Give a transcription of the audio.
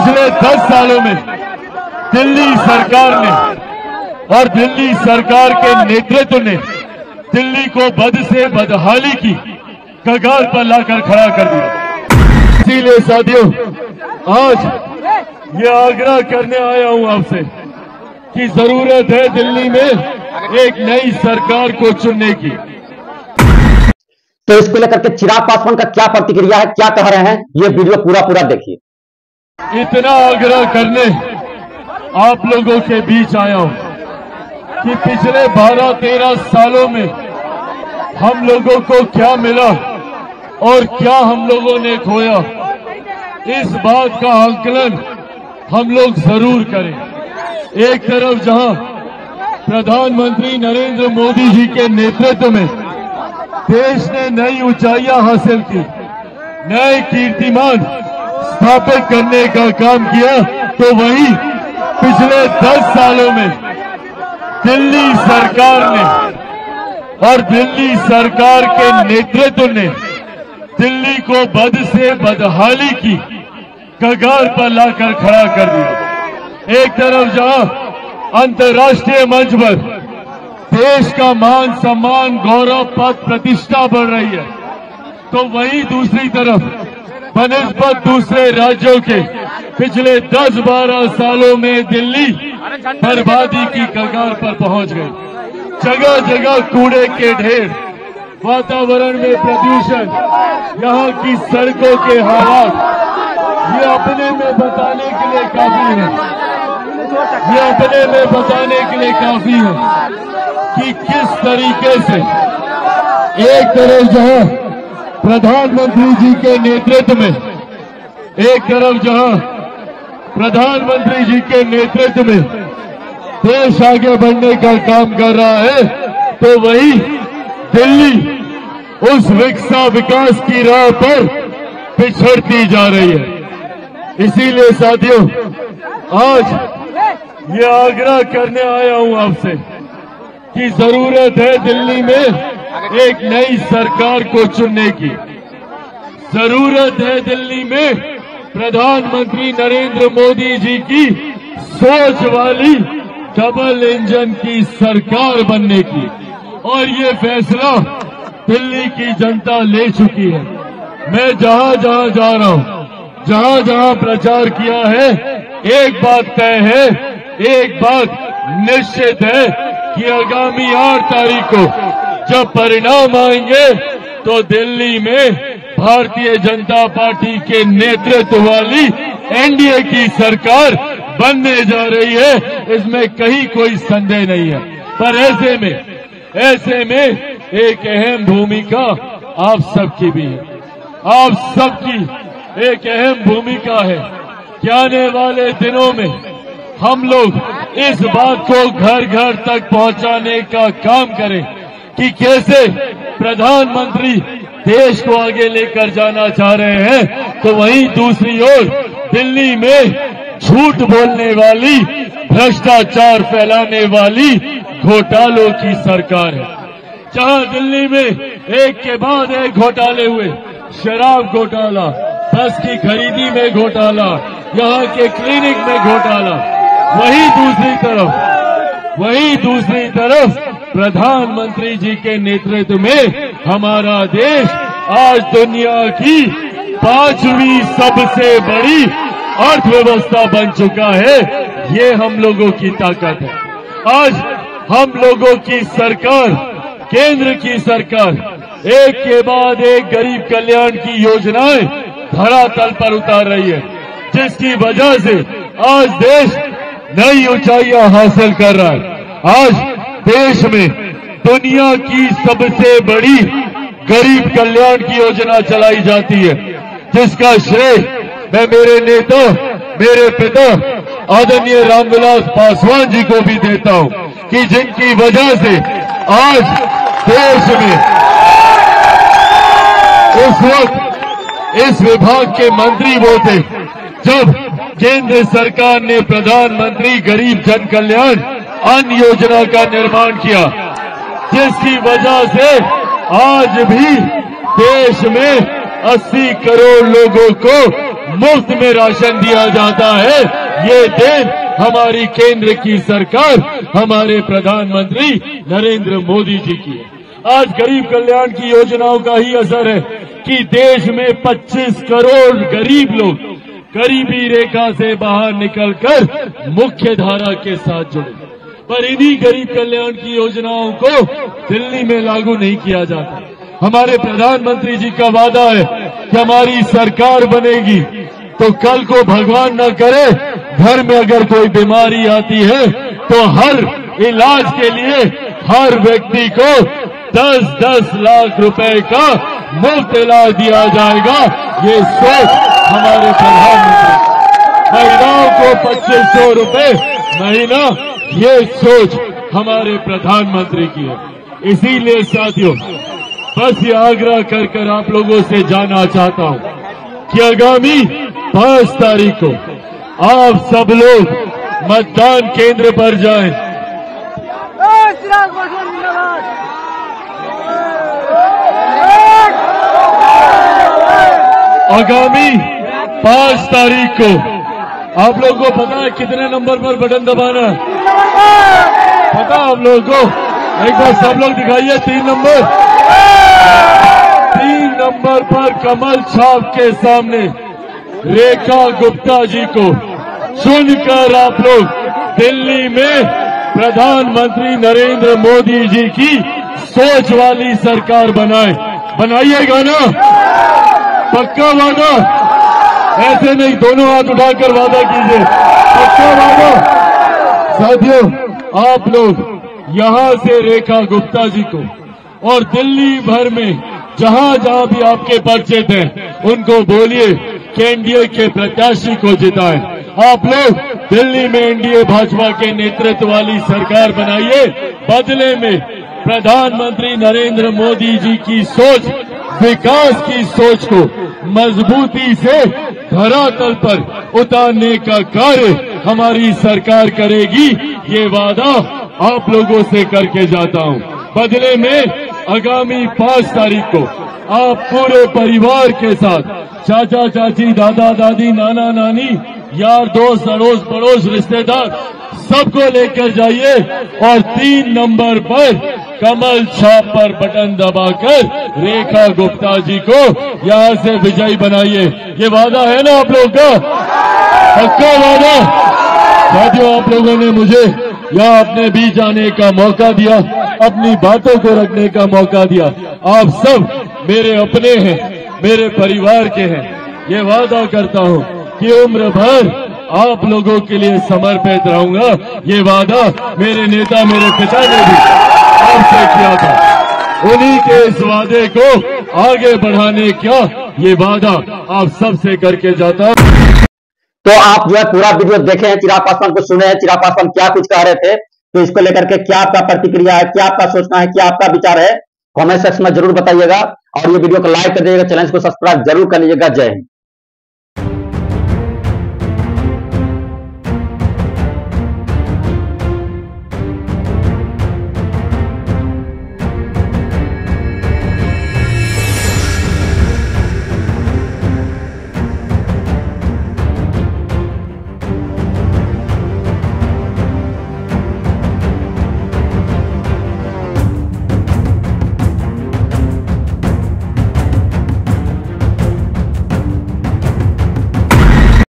पिछले 10 सालों में दिल्ली सरकार ने और दिल्ली सरकार के नेतृत्व ने दिल्ली को बद से बदहाली की कगार पर लाकर खड़ा कर दिया। इसीलिए साथियों, आज ये आग्रह करने आया हूं आपसे कि जरूरत है दिल्ली में एक नई सरकार को चुनने की। तो इसको लेकर के चिराग पासवान का क्या प्रतिक्रिया है, क्या कह रहे हैं, ये वीडियो पूरा देखिए। इतना आग्रह करने आप लोगों के बीच आया हूं कि पिछले 12-13 सालों में हम लोगों को क्या मिला और क्या हम लोगों ने खोया, इस बात का आकलन हम लोग जरूर करें। एक तरफ जहां प्रधानमंत्री नरेंद्र मोदी जी के नेतृत्व में देश ने नई ऊंचाइयां हासिल की, नए कीर्तिमान स्थापित करने का काम किया, तो वहीं पिछले 10 सालों में दिल्ली सरकार ने और दिल्ली सरकार के नेतृत्व ने दिल्ली को बद से बदहाली की कगार पर लाकर खड़ा कर दिया। एक तरफ जहां अंतर्राष्ट्रीय मंच पर देश का मान सम्मान, गौरव, पद, प्रतिष्ठा बढ़ रही है, तो वहीं दूसरी तरफ बनिस्बत दूसरे राज्यों के पिछले 10-12 सालों में दिल्ली बर्बादी की कगार पर पहुंच गई। जगह जगह कूड़े के ढेर, वातावरण में प्रदूषण, यहाँ की सड़कों के हालात, ये अपने में बताने के लिए काफी है, ये अपने में बताने के लिए काफी है कि किस तरीके से एक तरफ जहां प्रधानमंत्री जी के नेतृत्व में, एक तरफ जहां प्रधानमंत्री जी के नेतृत्व में देश आगे बढ़ने का काम कर रहा है, तो वहीं दिल्ली उस विकास की राह पर पिछड़ती जा रही है। इसीलिए साथियों, आज ये आग्रह करने आया हूं आपसे कि जरूरत है दिल्ली में एक नई सरकार को चुनने की। जरूरत है दिल्ली में प्रधानमंत्री नरेंद्र मोदी जी की सोच वाली डबल इंजन की सरकार बनने की, और ये फैसला दिल्ली की जनता ले चुकी है। मैं जहां जहां जा रहा हूं, जहां जहां प्रचार किया है, एक बात तय है, एक बात निश्चित है कि आगामी 8 तारीख को जब परिणाम आएंगे तो दिल्ली में भारतीय जनता पार्टी के नेतृत्व वाली एनडीए की सरकार बनने जा रही है, इसमें कहीं कोई संदेह नहीं है। पर ऐसे में एक अहम भूमिका आप सबकी भी है, आप सबकी एक अहम भूमिका है कि आने वाले दिनों में हम लोग इस बात को घर घर तक पहुंचाने का काम करें कि कैसे प्रधानमंत्री देश को आगे लेकर जाना चाह रहे हैं, तो वहीं दूसरी ओर दिल्ली में झूठ बोलने वाली, भ्रष्टाचार फैलाने वाली घोटालों की सरकार है। जहां दिल्ली में एक के बाद एक घोटाले हुए, शराब घोटाला, बस की खरीदी में घोटाला, यहाँ के क्लिनिक में घोटाला, वहीं दूसरी तरफ प्रधानमंत्री जी के नेतृत्व में हमारा देश आज दुनिया की 5वीं सबसे बड़ी अर्थव्यवस्था बन चुका है। ये हम लोगों की ताकत है। आज हम लोगों की सरकार, केंद्र की सरकार, एक के बाद एक गरीब कल्याण की योजनाएं धरातल पर उतार रही है, जिसकी वजह से आज देश नई ऊंचाइयां हासिल कर रहा है। आज देश में दुनिया की सबसे बड़ी गरीब कल्याण की योजना चलाई जाती है, जिसका श्रेय मैं मेरे नेता, मेरे पिता आदरणीय रामविलास पासवान जी को भी देता हूं कि जिनकी वजह से आज देश में उस वक्त इस विभाग के मंत्री वो थे जब केंद्र सरकार ने प्रधानमंत्री गरीब जन कल्याण अन्न योजना का निर्माण किया, जिसकी वजह से आज भी देश में 80 करोड़ लोगों को मुफ्त में राशन दिया जाता है, ये देन हमारी केंद्र की सरकार, हमारे प्रधानमंत्री नरेंद्र मोदी जी की है। आज गरीब कल्याण की योजनाओं का ही असर है कि देश में 25 करोड़ गरीब लोग गरीबी रेखा से बाहर निकलकर मुख्य धारा के साथ जुड़े। पर इन्हीं गरीब कल्याण की योजनाओं को दिल्ली में लागू नहीं किया जाता। हमारे प्रधानमंत्री जी का वादा है कि हमारी सरकार बनेगी तो कल को भगवान न करे घर में अगर कोई बीमारी आती है तो हर इलाज के लिए हर व्यक्ति को 10-10 लाख रुपए का मुफ्त इलाज दिया जाएगा। ये सोच हमारे प्रधानमंत्री, महिलाओं को 2500 रुपए महीना, ये सोच हमारे प्रधानमंत्री की है। इसीलिए साथियों, बस ये आग्रह कर कर आप लोगों से जानना चाहता हूं कि आगामी 5 तारीख को आप सब लोग मतदान केंद्र पर जाएं। आगामी 5 तारीख को आप लोगों को पता है कितने नंबर पर बटन दबाना है? पता आप लोगों को? एक बार सब लोग दिखाइए 3 नंबर। 3 नंबर पर कमल छाप के सामने रेखा गुप्ता जी को चुनकर आप लोग दिल्ली में प्रधानमंत्री नरेंद्र मोदी जी की सोच वाली सरकार बनाइएगा ना? पक्का वादा? ऐसे नहीं, दोनों हाथ उठाकर वादा कीजिए, पक्का वादा। साथियों, आप लोग यहां से रेखा गुप्ता जी को और दिल्ली भर में जहां जहां भी आपके पर्चे थे उनको बोलिए कि एनडीए के प्रत्याशी को जिताएं। आप लोग दिल्ली में एनडीए भाजपा के नेतृत्व वाली सरकार बनाइए। बदले में प्रधानमंत्री नरेंद्र मोदी जी की सोच, विकास की सोच को मजबूती से धरातल पर उतारने का कार्य हमारी सरकार करेगी। ये वादा आप लोगों से करके जाता हूं। बदले में आगामी 5 तारीख को आप पूरे परिवार के साथ, चाचा चाची, दादा दादी, नाना नानी, यार दोस्त, अड़ोस पड़ोस, रिश्तेदार, सबको लेकर जाइए और 3 नंबर पर कमल छाप पर बटन दबाकर रेखा गुप्ता जी को यहां से विजयी बनाइए। ये वादा है ना आप लोगों का? पक्का वादा? साथियों, आप लोगों ने मुझे यहाँ अपने बीच आने का मौका दिया, अपनी बातों को रखने का मौका दिया। आप सब मेरे अपने हैं, मेरे परिवार के हैं। ये वादा करता हूँ कि उम्र भर आप लोगों के लिए समर्पित रहूंगा। ये वादा मेरे नेता, मेरे पिता ने भी आपसे किया था। उन्हीं के इस वादे को आगे बढ़ाने का ये वादा आप सबसे करके जाता हूं। तो आप जो है पूरा वीडियो देखे हैं, चिराग पासवान को सुने हैं, चिराग पासवान क्या कुछ कह रहे थे, तो इसको लेकर के क्या आपका प्रतिक्रिया है, क्या आपका सोचना है, क्या आपका विचार है, कमेंट सेक्शन में जरूर बताइएगा। और ये वीडियो को लाइक कर दीजिएगा, चैनल को सब्सक्राइब जरूर कर लीजिएगा। जय हिंद।